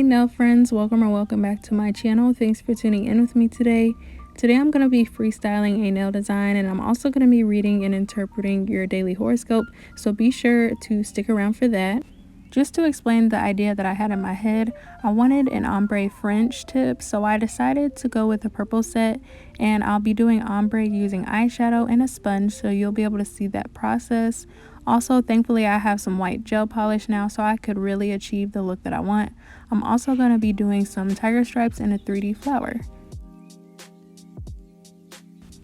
nail friends, welcome back to my channel. Thanks for tuning in with me today. Today I'm going to be freestyling a nail design, and I'm also going to be reading and interpreting your daily horoscope, so be sure to stick around for that. Just to explain the idea that I had in my head, I wanted an ombre French tip, so I decided to go with a purple set, and I'll be doing ombre using eyeshadow and a sponge, so you'll be able to see that process. Also, thankfully, I have some white gel polish now, so I could really achieve the look that I want. I'm also going to be doing some tiger stripes and a 3D flower.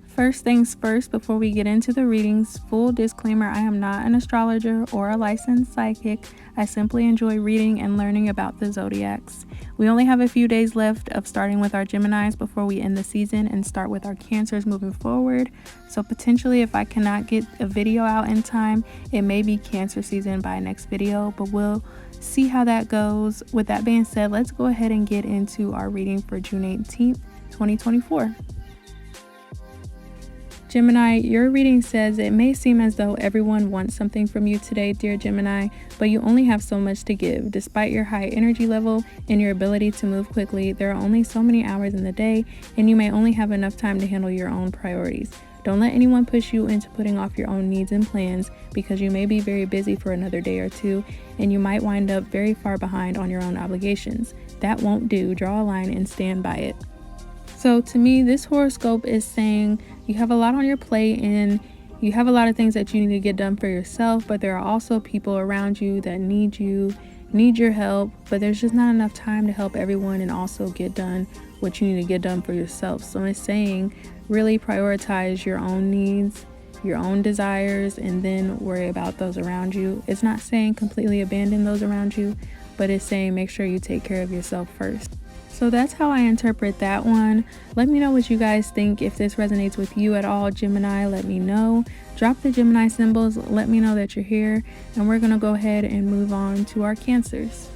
First things first, before we get into the readings, full disclaimer, I am not an astrologer or a licensed psychic. I simply enjoy reading and learning about the zodiacs. We only have a few days left of starting with our Geminis before we end the season and start with our Cancers moving forward. So potentially, if I cannot get a video out in time, it may be Cancer season by next video, but we'll see how that goes. With that being said, let's go ahead and get into our reading for June 18th, 2024. Gemini, your reading says it may seem as though everyone wants something from you today, dear Gemini, but you only have so much to give. Despite your high energy level and your ability to move quickly, there are only so many hours in the day, and you may only have enough time to handle your own priorities. Don't let anyone push you into putting off your own needs and plans, because you may be very busy for another day or two, and you might wind up very far behind on your own obligations. That won't do. Draw a line and stand by it. So to me, this horoscope is saying you have a lot on your plate and you have a lot of things that you need to get done for yourself, but there are also people around you that need your help, but there's just not enough time to help everyone and also get done what you need to get done for yourself. So it's saying really prioritize your own needs, your own desires, and then worry about those around you. It's not saying completely abandon those around you, but it's saying make sure you take care of yourself first. So that's how I interpret that one. Let me know what you guys think. If this resonates with you at all, Gemini, let me know. Drop the Gemini symbols. Let me know that you're here. And we're going to go ahead and move on to our Cancers.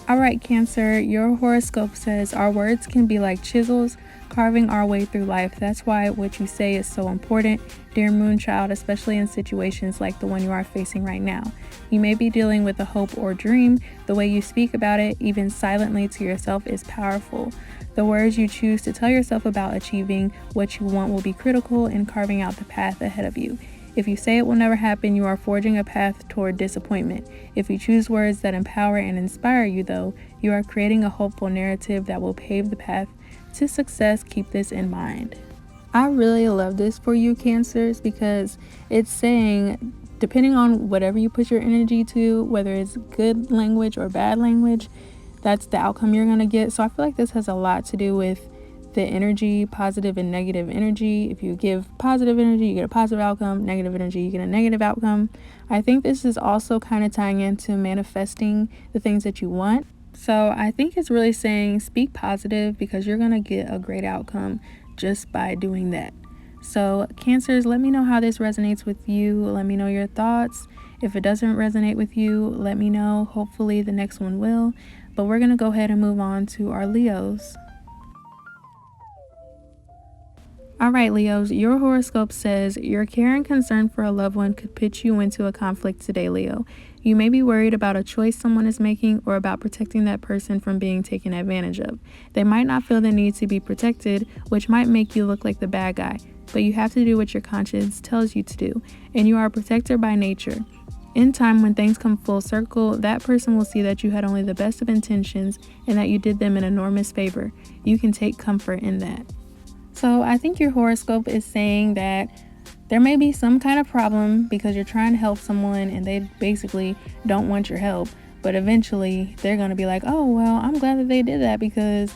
All right, Cancer, your horoscope says our words can be like chisels, carving our way through life. That's why what you say is so important, dear Moonchild, especially in situations like the one you are facing right now. You may be dealing with a hope or dream. The way you speak about it, even silently to yourself, is powerful. The words you choose to tell yourself about achieving what you want will be critical in carving out the path ahead of you. If you say it will never happen, you are forging a path toward disappointment. If you choose words that empower and inspire you, though, you are creating a hopeful narrative that will pave the path to success. Keep this in mind. I really love this for you, Cancers, because it's saying depending on whatever you put your energy to, whether it's good language or bad language, that's the outcome you're going to get. So I feel like this has a lot to do with the energy, positive and negative energy. If you give positive energy, you get a positive outcome. Negative energy, you get a negative outcome. I think this is also kind of tying into manifesting the things that you want. So I think it's really saying speak positive, because you're going to get a great outcome just by doing that. So Cancers, let me know how this resonates with you. Let me know your thoughts. If it doesn't resonate with you, let me know. Hopefully the next one will. But we're going to go ahead and move on to our Leos. All right, Leos, your horoscope says your care and concern for a loved one could pitch you into a conflict today, Leo. You may be worried about a choice someone is making or about protecting that person from being taken advantage of. They might not feel the need to be protected, which might make you look like the bad guy, but you have to do what your conscience tells you to do, and you are a protector by nature. In time, when things come full circle, that person will see that you had only the best of intentions and that you did them an enormous favor. You can take comfort in that. So I think your horoscope is saying that there may be some kind of problem because you're trying to help someone and they basically don't want your help, but eventually they're going to be like, oh, well, I'm glad that they did that because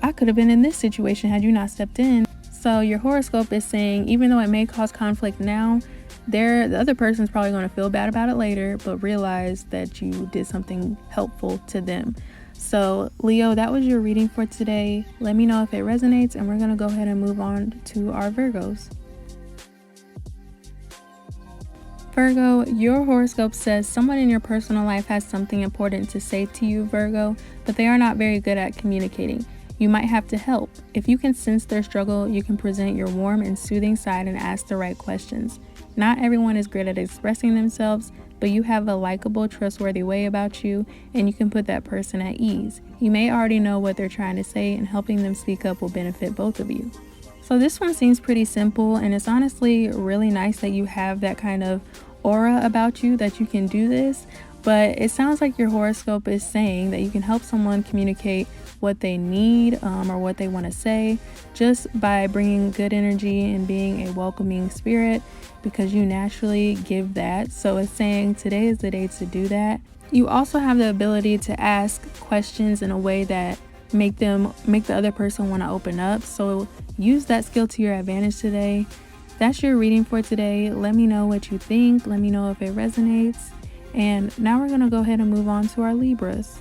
I could have been in this situation had you not stepped in. So your horoscope is saying, even though it may cause conflict now, the other person's probably going to feel bad about it later, but realize that you did something helpful to them. So Leo, that was your reading for today. Let me know if it resonates, and we're going to go ahead and move on to our Virgos. Virgo, your horoscope says someone in your personal life has something important to say to you, Virgo, but they are not very good at communicating. You might have to help. If you can sense their struggle, you can present your warm and soothing side and ask the right questions. Not everyone is great at expressing themselves, but you have a likable, trustworthy way about you, and you can put that person at ease. You may already know what they're trying to say, and helping them speak up will benefit both of you. So this one seems pretty simple, and it's honestly really nice that you have that kind of aura about you that you can do this. But it sounds like your horoscope is saying that you can help someone communicate what they need or what they want to say just by bringing good energy and being a welcoming spirit, because you naturally give that. So it's saying today is the day to do that. You also have the ability to ask questions in a way that make the other person want to open up. So use that skill to your advantage today. That's your reading for today. Let me know what you think. Let me know if it resonates. And now we're going to go ahead and move on to our Libras.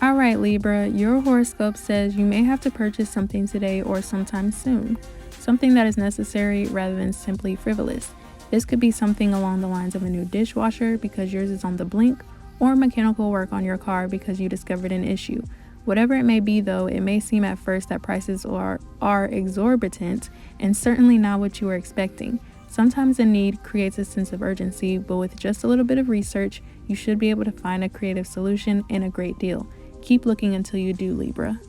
All right, Libra, your horoscope says you may have to purchase something today or sometime soon. Something that is necessary rather than simply frivolous. This could be something along the lines of a new dishwasher because yours is on the blink, or mechanical work on your car because you discovered an issue. Whatever it may be though, it may seem at first that prices are exorbitant and certainly not what you were expecting. Sometimes a need creates a sense of urgency, but with just a little bit of research, you should be able to find a creative solution and a great deal. Keep looking until you do, Libra.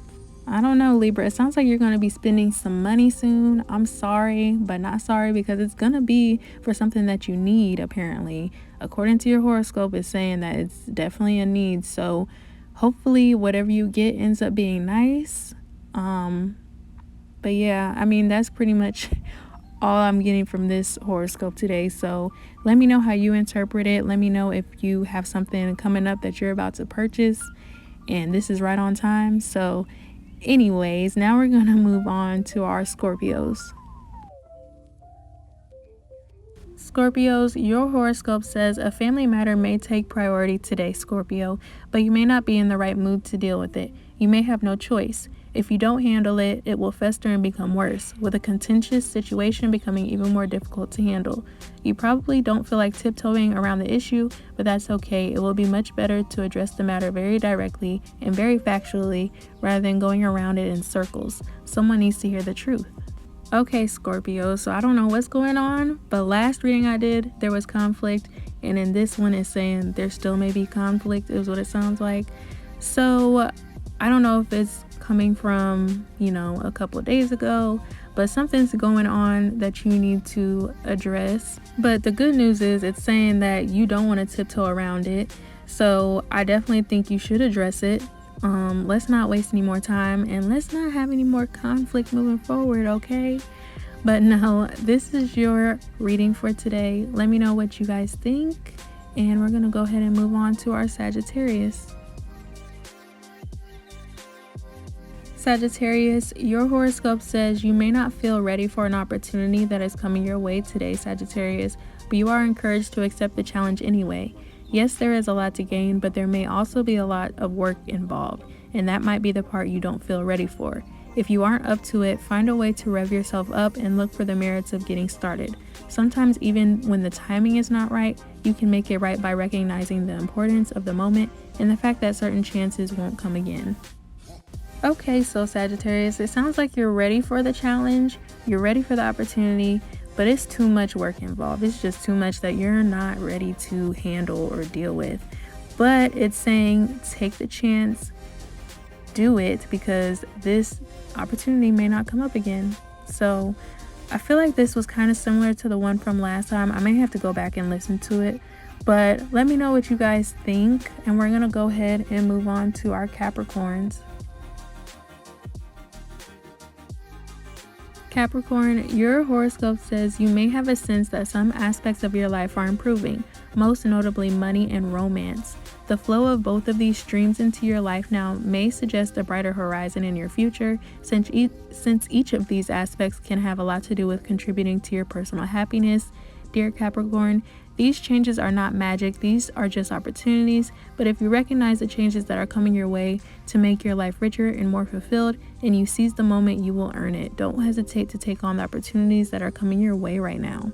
I don't know, Libra. It sounds like you're going to be spending some money soon. I'm sorry, but not sorry, because it's going to be for something that you need, apparently. According to your horoscope, it's saying that it's definitely a need. So hopefully whatever you get ends up being nice. But yeah, I mean, that's pretty much all I'm getting from this horoscope today. So let me know how you interpret it. Let me know if you have something coming up that you're about to purchase and this is right on time. So anyways, now we're gonna move on to our Scorpios. Scorpios, your horoscope says a family matter may take priority today, Scorpio, but you may not be in the right mood to deal with it. You may have no choice. If you don't handle it, it will fester and become worse, with a contentious situation becoming even more difficult to handle. You probably don't feel like tiptoeing around the issue, but that's okay. It will be much better to address the matter very directly and very factually rather than going around it in circles. Someone needs to hear the truth. Okay, Scorpio, so I don't know what's going on, but last reading I did, there was conflict, and in this one it's saying there still may be conflict, is what it sounds like. So I don't know if it's coming from, a couple of days ago, but something's going on that you need to address. But the good news is it's saying that you don't want to tiptoe around it. So I definitely think you should address it. Let's not waste any more time and let's not have any more conflict moving forward, okay? But no, this is your reading for today. Let me know what you guys think, and we're gonna go ahead and move on to our Sagittarius. Sagittarius, your horoscope says you may not feel ready for an opportunity that is coming your way today, Sagittarius, but you are encouraged to accept the challenge anyway. Yes, there is a lot to gain, but there may also be a lot of work involved, and that might be the part you don't feel ready for. If you aren't up to it, find a way to rev yourself up and look for the merits of getting started. Sometimes even when the timing is not right, you can make it right by recognizing the importance of the moment and the fact that certain chances won't come again. Okay, so Sagittarius, it sounds like you're ready for the challenge, you're ready for the opportunity, but it's too much work involved. It's just too much that you're not ready to handle or deal with. But it's saying take the chance, do it, because this opportunity may not come up again. So I feel like this was kind of similar to the one from last time. I may have to go back and listen to it, but let me know what you guys think, and we're gonna go ahead and move on to our Capricorns. Capricorn, your horoscope says you may have a sense that some aspects of your life are improving, most notably money and romance. The flow of both of these streams into your life now may suggest a brighter horizon in your future, since each of these aspects can have a lot to do with contributing to your personal happiness. Dear Capricorn, these changes are not magic, these are just opportunities, but if you recognize the changes that are coming your way to make your life richer and more fulfilled, and you seize the moment, you will earn it. Don't hesitate to take on the opportunities that are coming your way right now.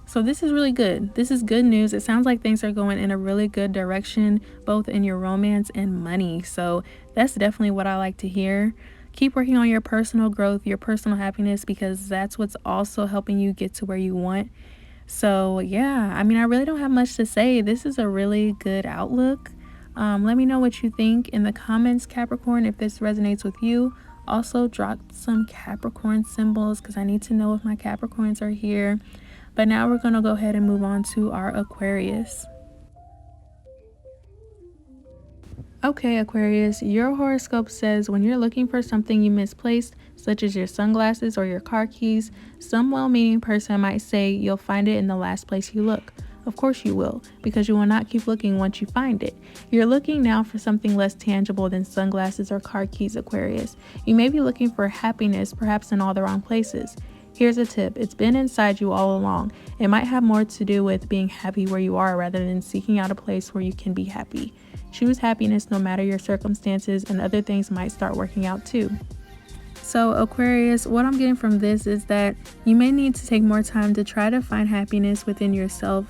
So this is really good. This is good news. It sounds like things are going in a really good direction, both in your romance and money. So that's definitely what I like to hear. Keep working on your personal growth, your personal happiness, because that's what's also helping you get to where you want. So yeah, I mean, I really don't have much to say. This is a really good outlook. Let me know what you think in the comments, Capricorn, if this resonates with you. Also, drop some Capricorn symbols because I need to know if my Capricorns are here. But now we're going to go ahead and move on to our Aquarius. Okay, Aquarius, your horoscope says when you're looking for something you misplaced, such as your sunglasses or your car keys, some well-meaning person might say you'll find it in the last place you look. Of course you will, because you will not keep looking once you find it. You're looking now for something less tangible than sunglasses or car keys, Aquarius. You may be looking for happiness, perhaps in all the wrong places. Here's a tip. It's been inside you all along. It might have more to do with being happy where you are rather than seeking out a place where you can be happy. Choose happiness no matter your circumstances, and other things might start working out too. So Aquarius, what I'm getting from this is that you may need to take more time to try to find happiness within yourself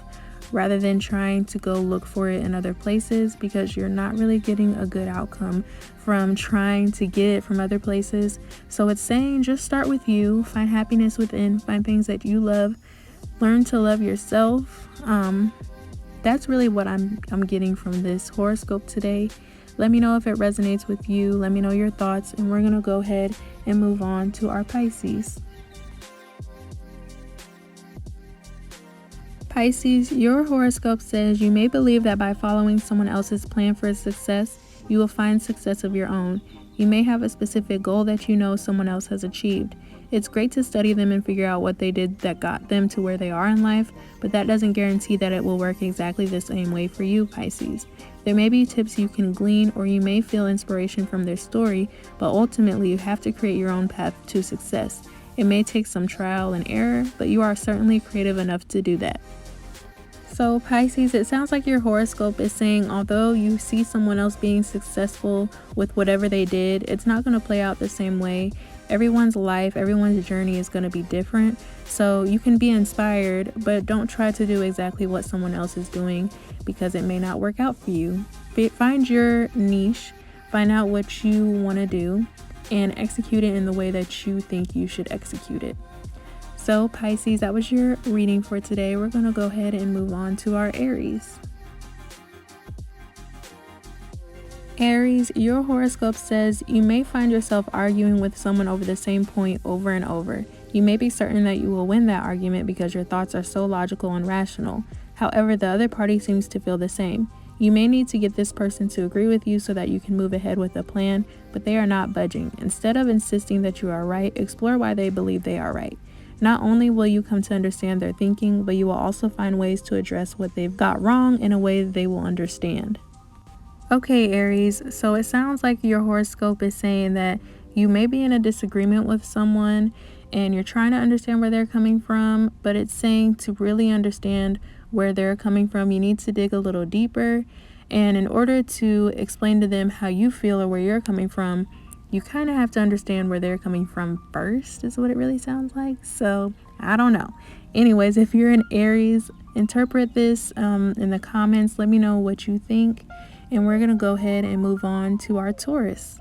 rather than trying to go look for it in other places, because you're not really getting a good outcome from trying to get it from other places. So it's saying just start with you, find happiness within, find things that you love, learn to love yourself. That's really what I'm getting from this horoscope today. Let me know if it resonates with you. Let me know your thoughts, and we're going to go ahead and move on to our Pisces. Pisces, your horoscope says you may believe that by following someone else's plan for success, you will find success of your own. You may have a specific goal that you know someone else has achieved. It's great to study them and figure out what they did that got them to where they are in life, but that doesn't guarantee that it will work exactly the same way for you, Pisces. There may be tips you can glean, or you may feel inspiration from their story, but ultimately you have to create your own path to success. It may take some trial and error, but you are certainly creative enough to do that. So Pisces, it sounds like your horoscope is saying although you see someone else being successful with whatever they did, it's not going to play out the same way. Everyone's life, everyone's journey is going to be different. So you can be inspired, but don't try to do exactly what someone else is doing, because it may not work out for you. Find your niche, find out what you want to do, and execute it in the way that you think you should execute it. So Pisces, that was your reading for today. We're going to go ahead and move on to our Aries. Aries, your horoscope says you may find yourself arguing with someone over the same point over and over. You may be certain that you will win that argument because your thoughts are so logical and rational. However, the other party seems to feel the same. You may need to get this person to agree with you so that you can move ahead with a plan, but they are not budging. Instead of insisting that you are right, explore why they believe they are right. Not only will you come to understand their thinking, but you will also find ways to address what they've got wrong in a way that they will understand. Okay, Aries, so it sounds like your horoscope is saying that you may be in a disagreement with someone and you're trying to understand where they're coming from, but it's saying to really understand where they're coming from, you need to dig a little deeper. And in order to explain to them how you feel or where you're coming from, you kind of have to understand where they're coming from first, is what it really sounds like. So I don't know. Anyways, if you're an Aries, interpret this in the comments. Let me know what you think. And we're going to go ahead and move on to our Taurus.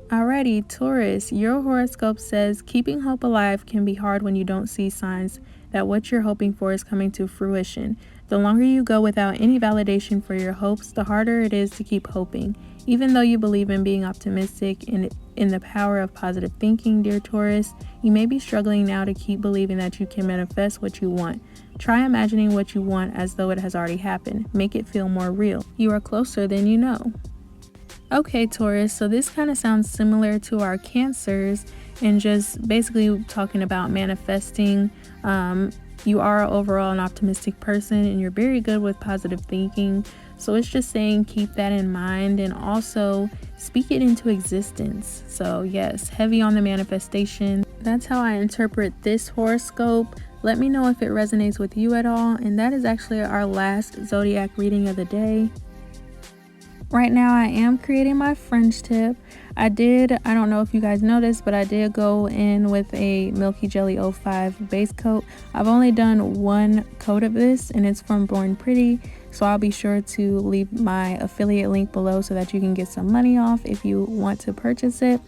Alrighty, Taurus, your horoscope says keeping hope alive can be hard when you don't see signs that what you're hoping for is coming to fruition. The longer you go without any validation for your hopes, the harder it is to keep hoping. Even though you believe in being optimistic and in the power of positive thinking, dear Taurus, you may be struggling now to keep believing that you can manifest what you want. Try imagining what you want as though it has already happened. Make it feel more real. You are closer than you know. Okay, Taurus, so this kind of sounds similar to our Cancers, and just basically talking about manifesting. You are overall an optimistic person and you're very good with positive thinking. So it's just saying keep that in mind and also speak it into existence. So yes, heavy on the manifestation. That's how I interpret this horoscope. Let me know if it resonates with you at all. And that is actually our last zodiac reading of the day. Right now I am creating my French tip. I don't know if you guys noticed, but I did go in with a Milky Jelly 05 base coat. I've only done one coat of this and it's from Born Pretty. So I'll be sure to leave my affiliate link below so that you can get some money off if you want to purchase it.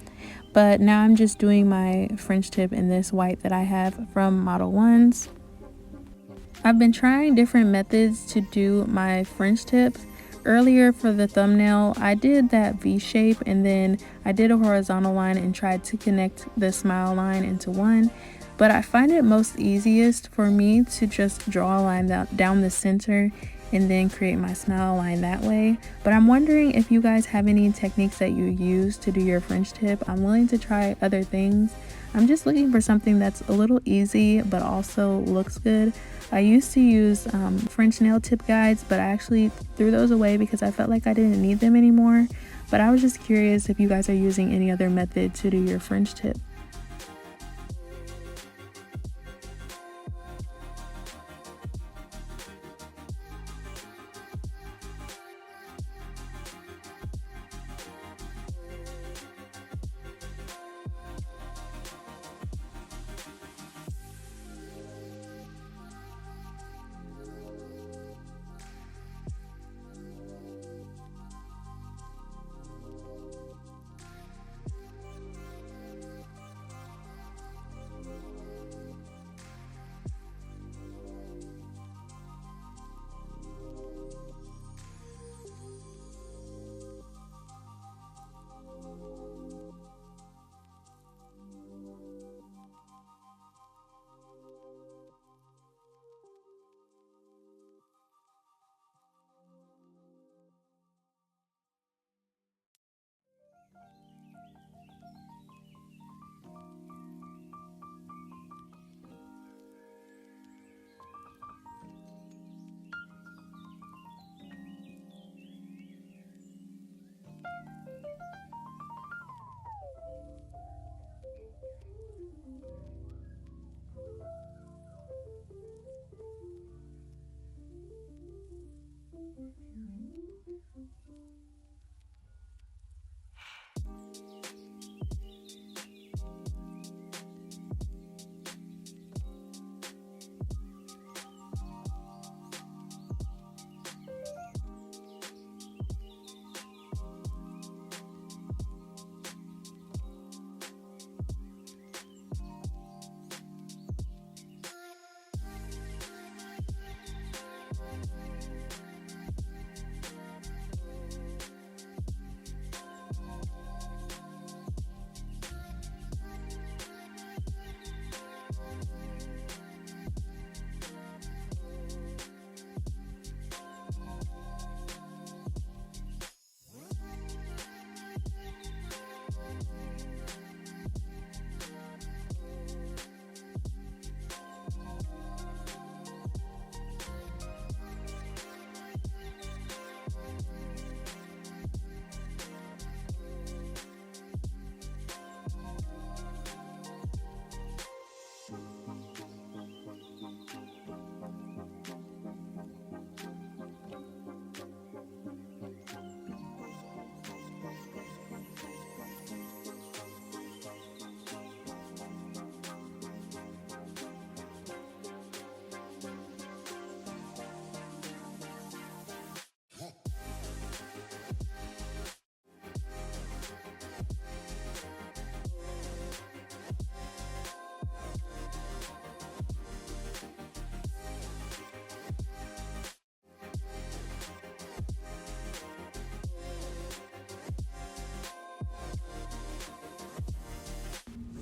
But now I'm just doing my French tip in this white that I have from Model 1s. I've been trying different methods to do my French tips. Earlier for the thumbnail, I did that V shape, and then I did a horizontal line and tried to connect the smile line into one. But I find it most easiest for me to just draw a line down the center and then create my smile line that way. But I'm wondering if you guys have any techniques that you use to do your French tip. I'm willing to try other things. I'm just looking for something that's a little easy but also looks good. I used to use French nail tip guides, but I actually threw those away because I felt like I didn't need them anymore. But I was just curious if you guys are using any other method to do your French tip.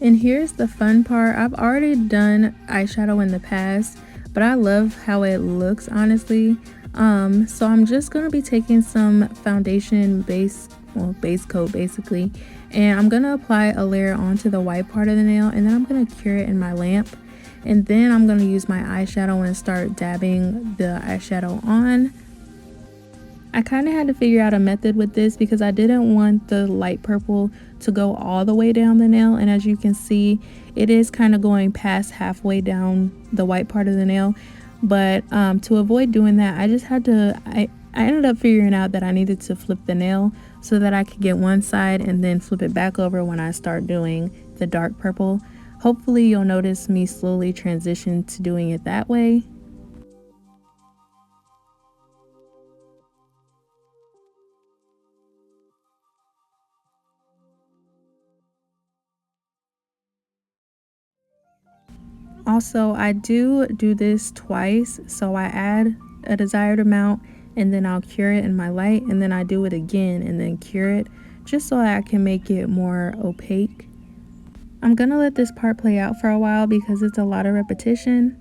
And here's the fun part. I've already done eyeshadow in the past, but I love how it looks, honestly. So I'm just gonna be taking some foundation base coat basically, and I'm gonna apply a layer onto the white part of the nail, and then I'm gonna cure it in my lamp, and then I'm gonna use my eyeshadow and start dabbing the eyeshadow on. I kind of had to figure out a method with this because I didn't want the light purple to go all the way down the nail, and as you can see, it is kind of going past halfway down the white part of the nail. But to avoid doing that, I just had to I ended up figuring out that I needed to flip the nail so that I could get one side and then flip it back over when I start doing the dark purple. Hopefully you'll notice me slowly transition to doing it that way. Also, I do this twice, so I add a desired amount and then I'll cure it in my light, and then I do it again and then cure it, just so I can make it more opaque. I'm gonna let this part play out for a while because it's a lot of repetition.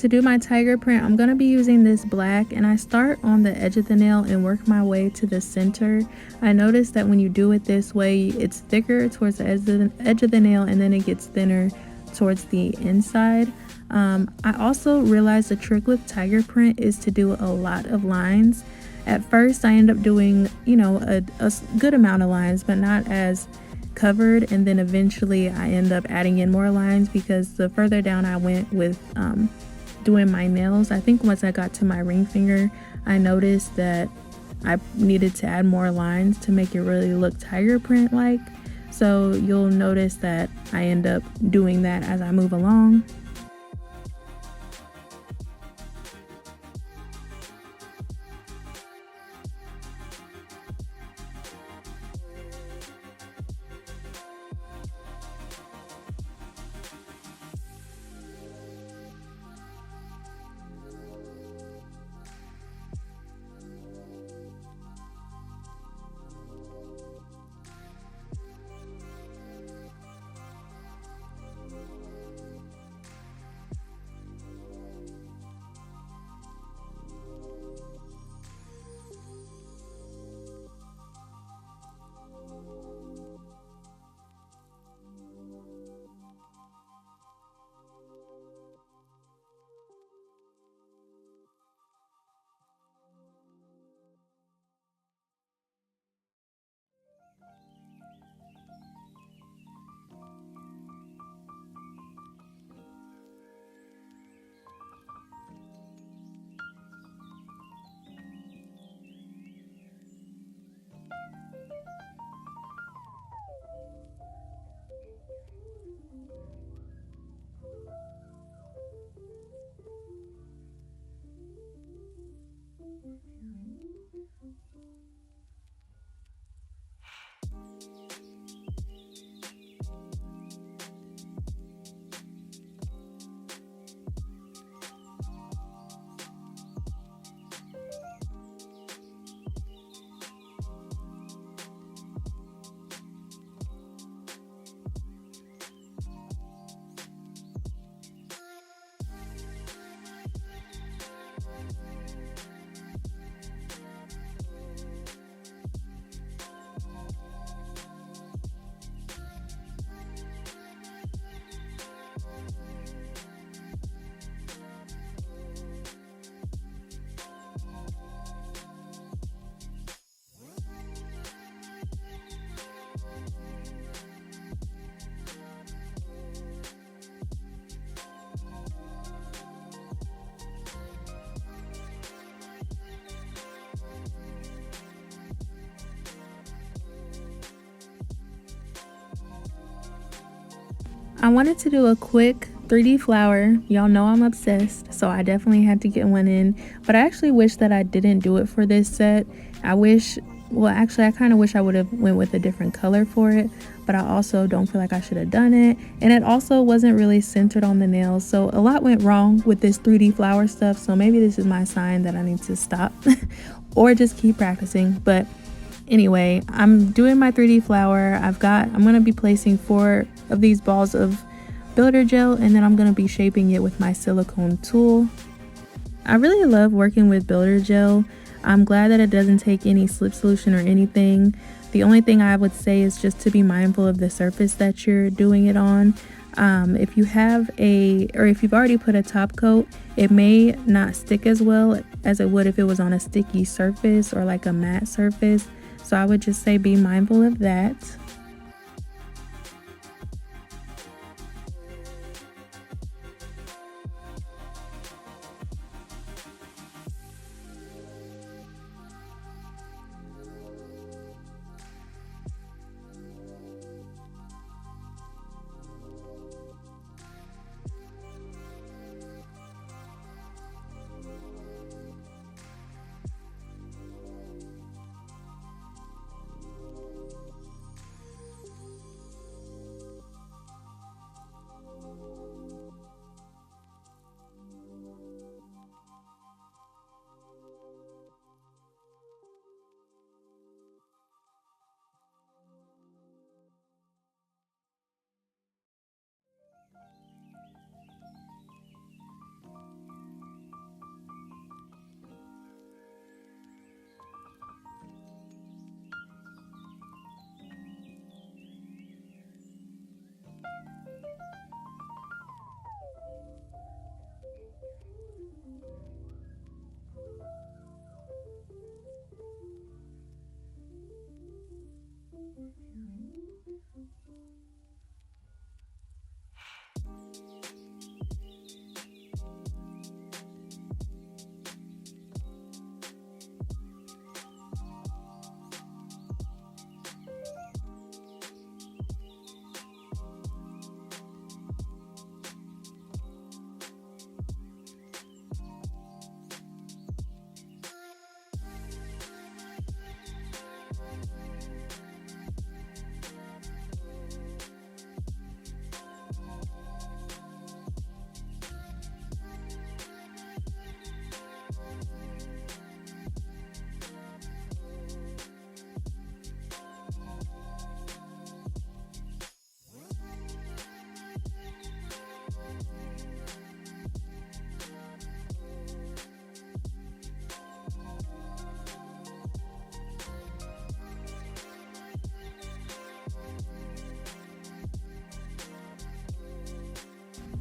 To do my tiger print, I'm going to be using this black, and I start on the edge of the nail and work my way to the center. I noticed that when you do it this way, it's thicker towards the edge of the nail, and then it gets thinner towards the inside. I also realized the trick with tiger print is to do a lot of lines. At first, I end up doing, a good amount of lines, but not as covered, and then eventually I end up adding in more lines because the further down I went with doing my nails, I think once I got to my ring finger, I noticed that I needed to add more lines to make it really look tiger print like. So you'll notice that I end up doing that as I move along. I wanted to do a quick 3D flower. Y'all know I'm obsessed, so I definitely had to get one in. But I actually wish that I didn't do it for this set. I kind of wish I would have went with a different color for it, but I also don't feel like I should have done it. And it also wasn't really centered on the nails, so a lot went wrong with this 3D flower stuff. So maybe this is my sign that I need to stop or just keep practicing. But anyway, I'm doing my 3D flower. I'm going to be placing 4 of these balls of builder gel, and then I'm going to be shaping it with my silicone tool. I really love working with builder gel. I'm glad that it doesn't take any slip solution or anything. The only thing I would say is just to be mindful of the surface that you're doing it on. If you've already put a top coat, it may not stick as well as it would if it was on a sticky surface or like a matte surface. So I would just say be mindful of that.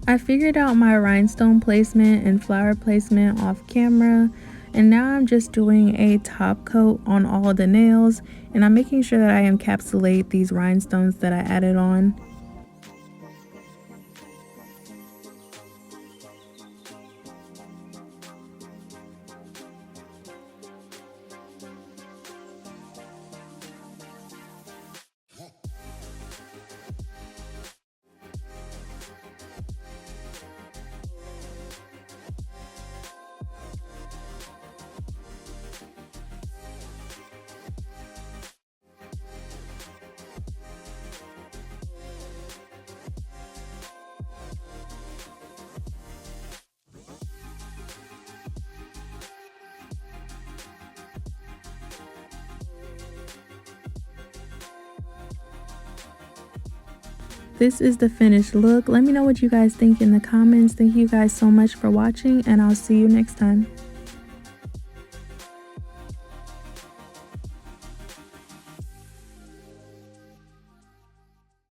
I figured out my rhinestone placement and flower placement off camera, and now I'm just doing a top coat on all the nails, and I'm making sure that I encapsulate these rhinestones that I added on. This is the finished look. Let me know what you guys think in the comments. Thank you guys so much for watching, and I'll see you next time.